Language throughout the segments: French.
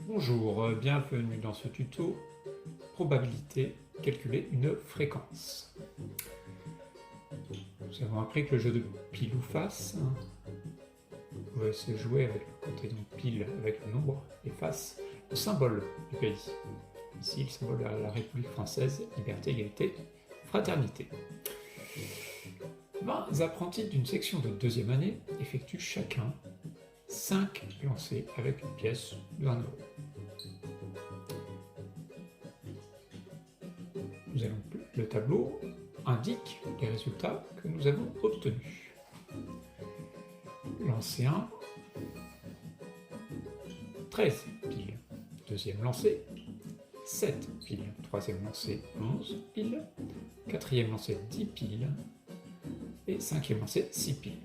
Bonjour, bienvenue dans ce tuto probabilité, calculer une fréquence. Nous avons appris que le jeu de pile ou face pouvait se jouer avec le côté donc pile avec le nombre et face le symbole du pays. Ici le symbole de la République française, liberté, égalité, fraternité. 20 apprentis d'une section de deuxième année effectuent chacun 5 lancers avec une pièce de 1 euro. Le tableau indique les résultats que nous avons obtenus. Lancer 1, 13 piles. Deuxième lancé, 7 piles. Troisième lancé, 11 piles. Quatrième lancé, 10 piles. Et cinquième lancé, 6 piles.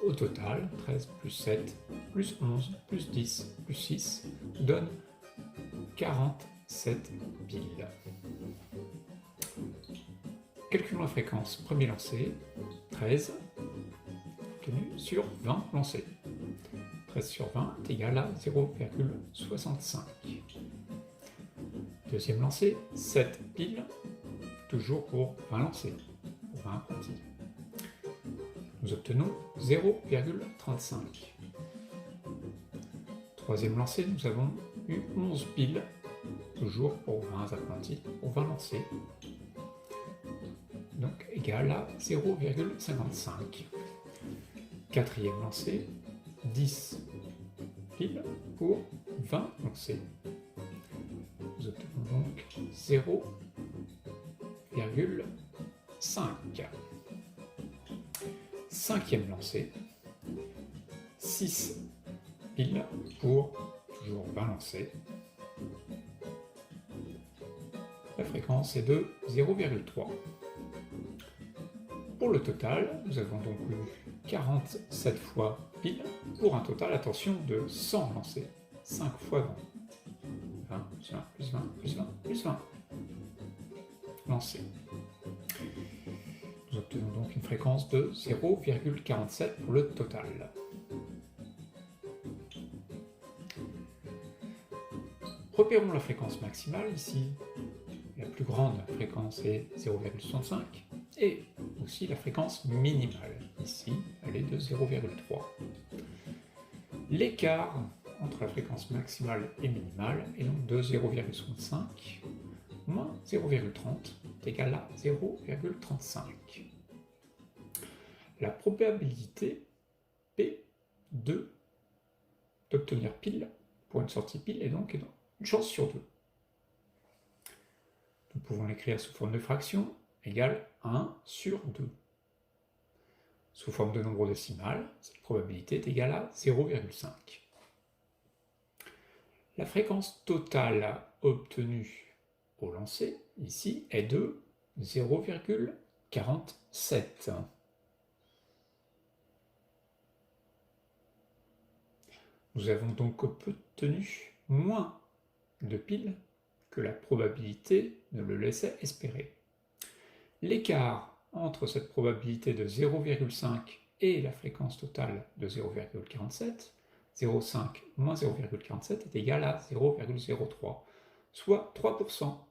Au total, 13 plus 7 plus 11 plus 10 plus 6 donne 47 piles. Calculons la fréquence premier lancé, 13, obtenu sur 20 lancés. 13 sur 20 est égal à 0,65. Deuxième lancé, 7 piles, toujours pour 20 lancés, pour 20 apprentis. Nous obtenons 0,35. Troisième lancé, nous avons eu 11 piles, toujours pour 20 apprentis, pour 20 lancés. Donc égal à 0,55. Quatrième lancé, 10 piles pour 20 lancés. Nous obtenons donc 0,5. Cinquième lancé, 6 piles pour toujours 20 lancés. La fréquence est de 0,3. Pour le total, nous avons donc eu 47 fois pile pour un total, attention, de 100 lancés. 5 fois 20. 20 plus 20 plus 20 plus 20 plus 20 lancés. Nous obtenons donc une fréquence de 0,47 pour le total. Repérons la fréquence maximale ici. La plus grande fréquence est 0,65 et aussi la fréquence minimale. Ici, elle est de 0,3. L'écart entre la fréquence maximale et minimale est donc de 0,65 moins 0,30 est égal à 0,35. La probabilité P d'obtenir pile pour une sortie pile est donc une chance sur 2. Nous pouvons l'écrire sous forme de fraction égale 1 sur 2. Sous forme de nombre décimal, cette probabilité est égale à 0,5. La fréquence totale obtenue au lancer, ici, est de 0,47. Nous avons donc obtenu moins de piles que la probabilité ne le laissait espérer. L'écart entre cette probabilité de 0,5 et la fréquence totale de 0,47, 0,5 moins 0,47 est égal à 0,03, soit 3%.